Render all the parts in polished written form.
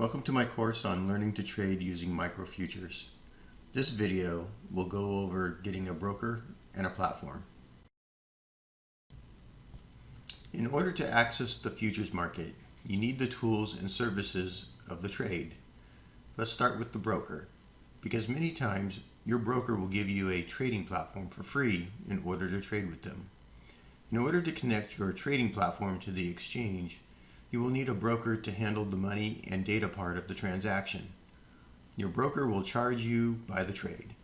Welcome to my course on learning to trade using microfutures. This video will go over getting a broker and a platform. In order to access the futures market, you need the tools and services of the trade. Let's start with the broker, because many times your broker will give you a trading platform for free in order to trade with them. In order to connect your trading platform to the exchange, you will need a broker to handle the money and data part of the transaction. Your broker will charge you by the trade.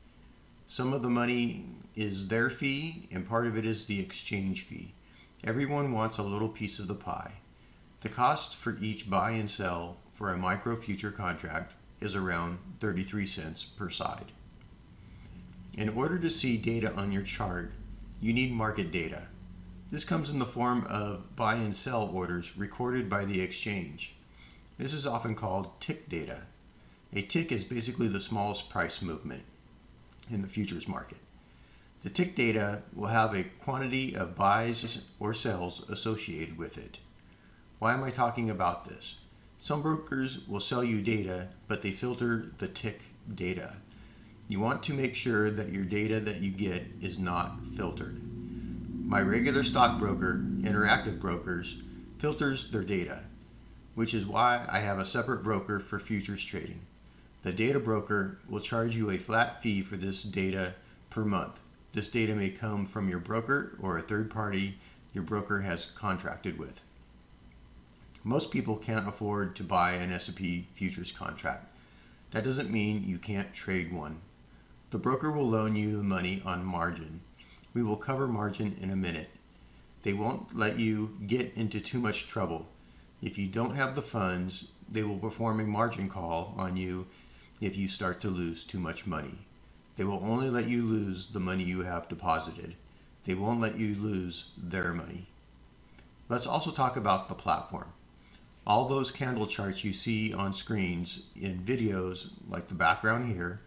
Some of the money is their fee and part of it is the exchange fee. Everyone wants a little piece of the pie. The cost for each buy and sell for a micro future contract is around 33 cents per side. In order to see data on your chart, you need market data. This comes in the form of buy and sell orders recorded by the exchange. This is often called tick data. A tick is basically the smallest price movement in the futures market. The tick data will have a quantity of buys or sells associated with it. Why am I talking about this? Some brokers will sell you data, but they filter the tick data. You want to make sure that your data that you get is not filtered. My regular stockbroker, Interactive Brokers, filters their data, which is why I have a separate broker for futures trading. The data broker will charge you a flat fee for this data per month. This data may come from your broker or a third party your broker has contracted with. Most people can't afford to buy an S&P futures contract. That doesn't mean you can't trade one. The broker will loan you the money on margin. We will cover margin in a minute. They won't let you get into too much trouble. If you don't have the funds, they will perform a margin call on you if you start to lose too much money. They will only let you lose the money you have deposited. They won't let you lose their money. Let's also talk about the platform. All those candle charts you see on screens in videos, like the background here,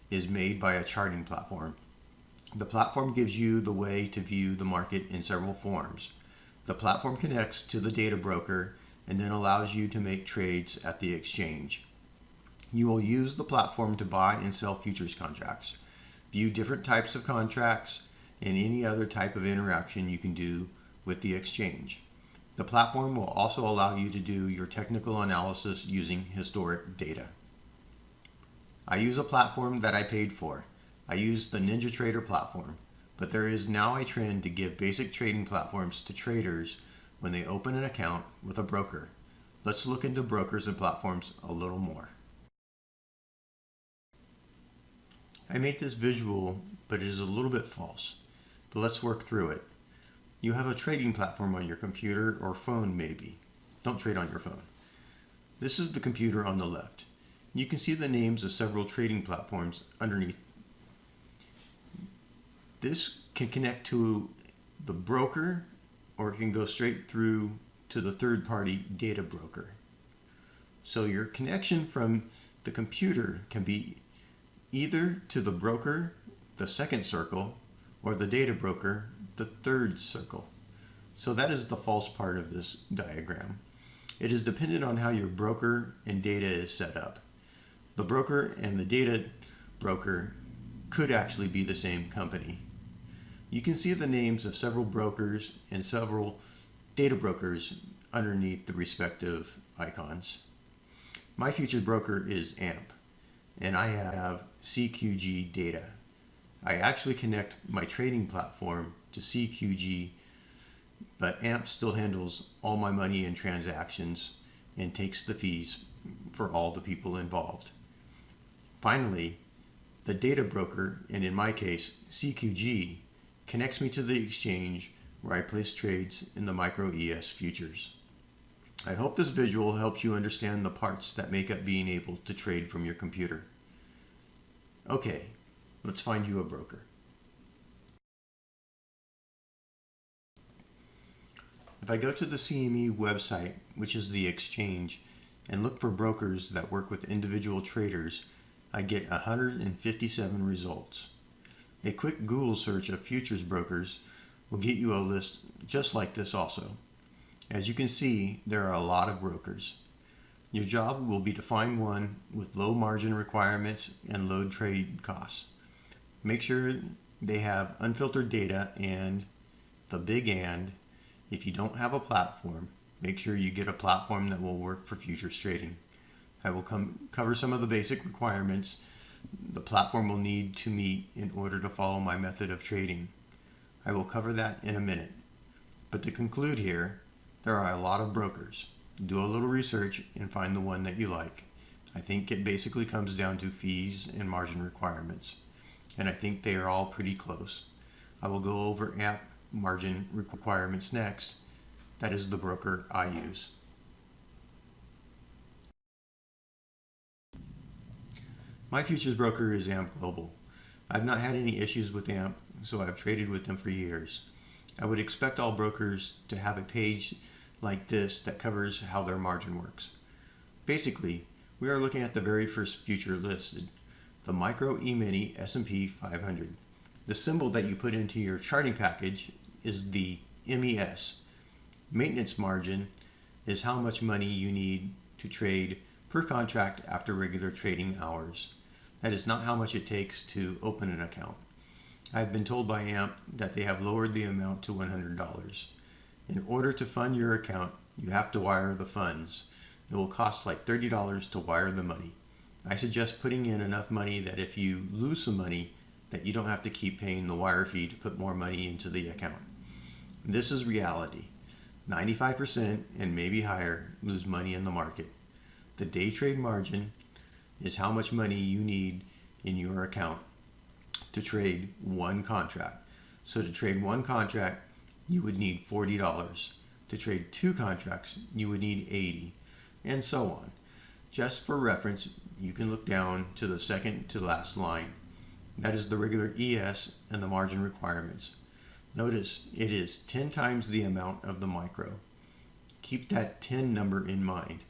is made by a charting platform. The platform gives you the way to view the market in several forms. The platform connects to the data broker and then allows you to make trades at the exchange. You will use the platform to buy and sell futures contracts, view different types of contracts, and any other type of interaction you can do with the exchange. The platform will also allow you to do your technical analysis using historic data. I use a platform that I paid for. I use the NinjaTrader platform, but there is now a trend to give basic trading platforms to traders when they open an account with a broker. Let's look into brokers and platforms a little more. I made this visual, but it is a little bit false. But let's work through it. You have a trading platform on your computer or phone maybe. Don't trade on your phone. This is the computer on the left. You can see the names of several trading platforms underneath. This can connect to the broker, or it can go straight through to the third-party data broker. So your connection from the computer can be either to the broker, the second circle, or the data broker, the third circle. So that is the false part of this diagram. It is dependent on how your broker and data is set up. The broker and the data broker could actually be the same company. You can see the names of several brokers and several data brokers underneath the respective icons. My futures broker is AMP, and I have CQG data. I actually connect my trading platform to CQG, but AMP still handles all my money and transactions and takes the fees for all the people involved. Finally, the data broker, and in my case CQG, connects me to the exchange where I place trades in the micro ES futures. I hope this visual helps you understand the parts that make up being able to trade from your computer. Okay, let's find you a broker. If I go to the CME website, which is the exchange, and look for brokers that work with individual traders, I get 157 results. A quick Google search of futures brokers will get you a list just like this also. As you can see, there are a lot of brokers. Your job will be to find one with low margin requirements and low trade costs. Make sure they have unfiltered data and the big and, if you don't have a platform, make sure you get a platform that will work for futures trading. I will cover some of the basic requirements the platform will need to meet in order to follow my method of trading. I will cover that in a minute. But to conclude here, there are a lot of brokers. Do a little research and find the one that you like. I think it basically comes down to fees and margin requirements, and I think they are all pretty close. I will go over AMP margin requirements next. That is the broker I use. My futures broker is AMP Global. I've not had any issues with AMP, so I've traded with them for years. I would expect all brokers to have a page like this that covers how their margin works. Basically, we are looking at the very first future listed, the Micro E-mini S&P 500. The symbol that you put into your charting package is the MES. Maintenance margin is how much money you need to trade per contract after regular trading hours. That is not how much it takes to open an account. I've been told by AMP that they have lowered the amount to $100. In order to fund your account, you have to wire the funds. It will cost like $30 to wire the money. I suggest putting in enough money that if you lose some money, that you don't have to keep paying the wire fee to put more money into the account. This is reality. 95% and maybe higher lose money in the market. The day trade margin is how much money you need in your account to trade one contract. So to trade one contract, you would need $40. To trade two contracts, you would need $80, and so on. Just for reference, you can look down to the second to last line. That is the regular ES and the margin requirements. Notice it is 10 times the amount of the micro. Keep that 10 number in mind.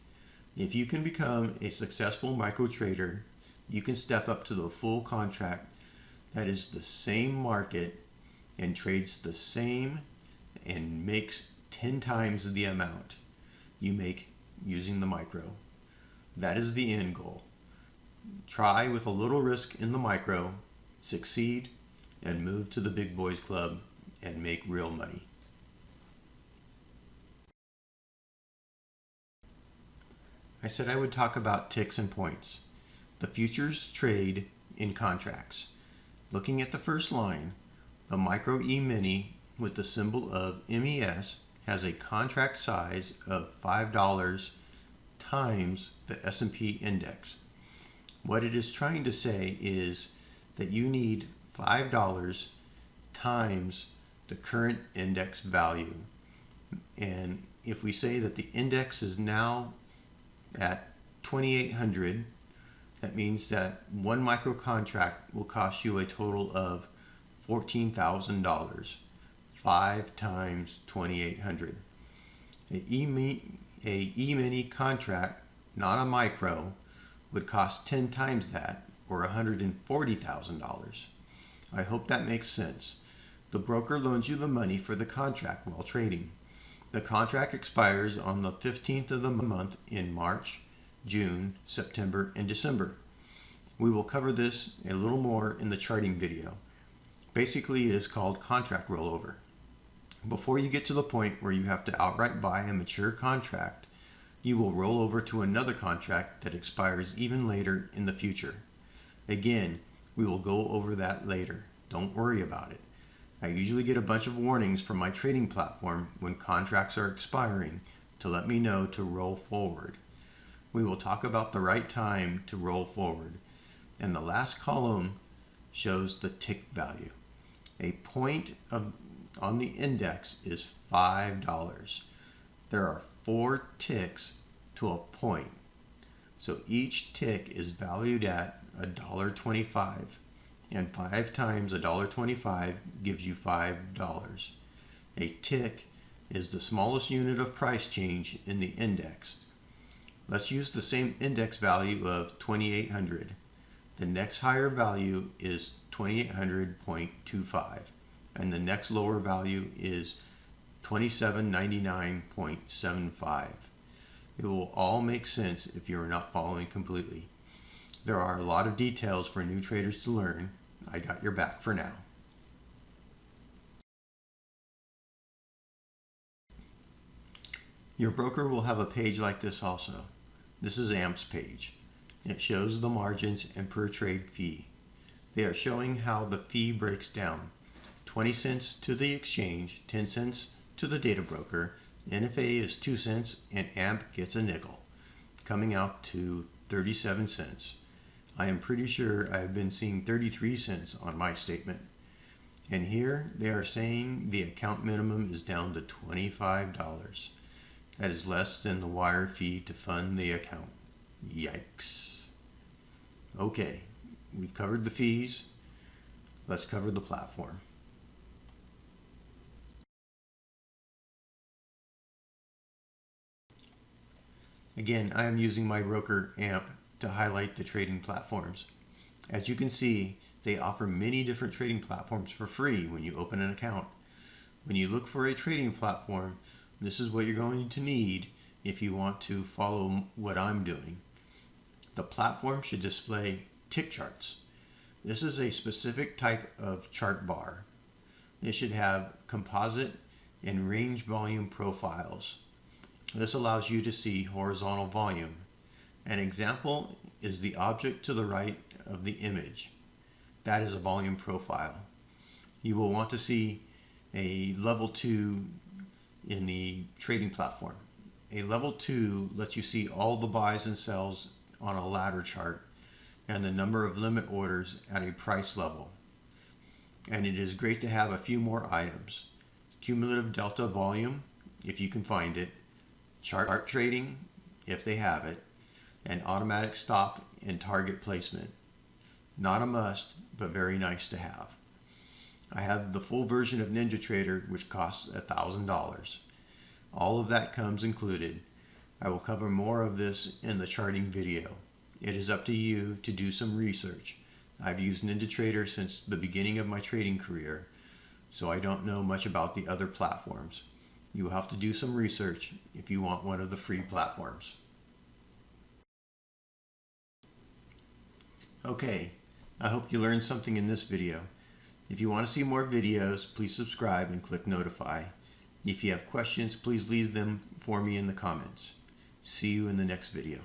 If you can become a successful micro trader, you can step up to the full contract that is the same market and trades the same and makes 10 times the amount you make using the micro. That is the end goal. Try with a little risk in the micro, succeed, and move to the big boys club and make real money. I said I would talk about ticks and points. The futures trade in contracts. Looking at the first line, the Micro E-mini with the symbol of MES has a contract size of $5 times the S&P index. What it is trying to say is that you need $5 times the current index value. And if we say that the index is now at 2,800, that means that one micro contract will cost you a total of $14,000, 5 times 2,800. A E-mini contract, not a micro, would cost 10 times that, or $140,000. I hope that makes sense. The broker loans you the money for the contract while trading. The contract expires on the 15th of the month in March, June, September, and December. We will cover this a little more in the charting video. Basically, it is called contract rollover. Before you get to the point where you have to outright buy a mature contract, you will roll over to another contract that expires even later in the future. Again, we will go over that later. Don't worry about it. I usually get a bunch of warnings from my trading platform when contracts are expiring to let me know to roll forward. We will talk about the right time to roll forward. And the last column shows the tick value. A point on the index is $5. There are 4 ticks to a point. So each tick is valued at $1.25. And 5 times $1.25 gives you $5. A tick is the smallest unit of price change in the index. Let's use the same index value of 2,800. The next higher value is 2,800.25, and the next lower value is 2,799.75. It will all make sense if you are not following completely. There are a lot of details for new traders to learn. I got your back for now. Your broker will have a page like this also. This is AMP's page. It shows the margins and per trade fee. They are showing how the fee breaks down. 20 cents to the exchange, 10 cents to the data broker, NFA is 2 cents, and AMP gets a nickel, coming out to 37 cents. I am pretty sure I have been seeing 33 cents on my statement. And here they are saying the account minimum is down to $25. That is less than the wire fee to fund the account. Yikes. Okay, we've covered the fees. Let's cover the platform. Again, I am using my broker AMP to highlight the trading platforms. As you can see, they offer many different trading platforms for free when you open an account. When you look for a trading platform, this is what you're going to need if you want to follow what I'm doing. The platform should display tick charts. This is a specific type of chart bar. It should have composite and range volume profiles. This allows you to see horizontal volume. An example is the object to the right of the image. That is a volume profile. You will want to see a level 2 in the trading platform. A level 2 lets you see all the buys and sells on a ladder chart and the number of limit orders at a price level. And it is great to have a few more items. Cumulative delta volume, if you can find it, chart trading, if they have it, and automatic stop and target placement. Not a must, but very nice to have. I have the full version of NinjaTrader, which costs $1,000. All of that comes included. I will cover more of this in the charting video. It is up to you to do some research. I've used NinjaTrader since the beginning of my trading career, so I don't know much about the other platforms. You will have to do some research if you want one of the free platforms. Okay, I hope you learned something in this video. If you want to see more videos, please subscribe and click notify. If you have questions, please leave them for me in the comments. See you in the next video.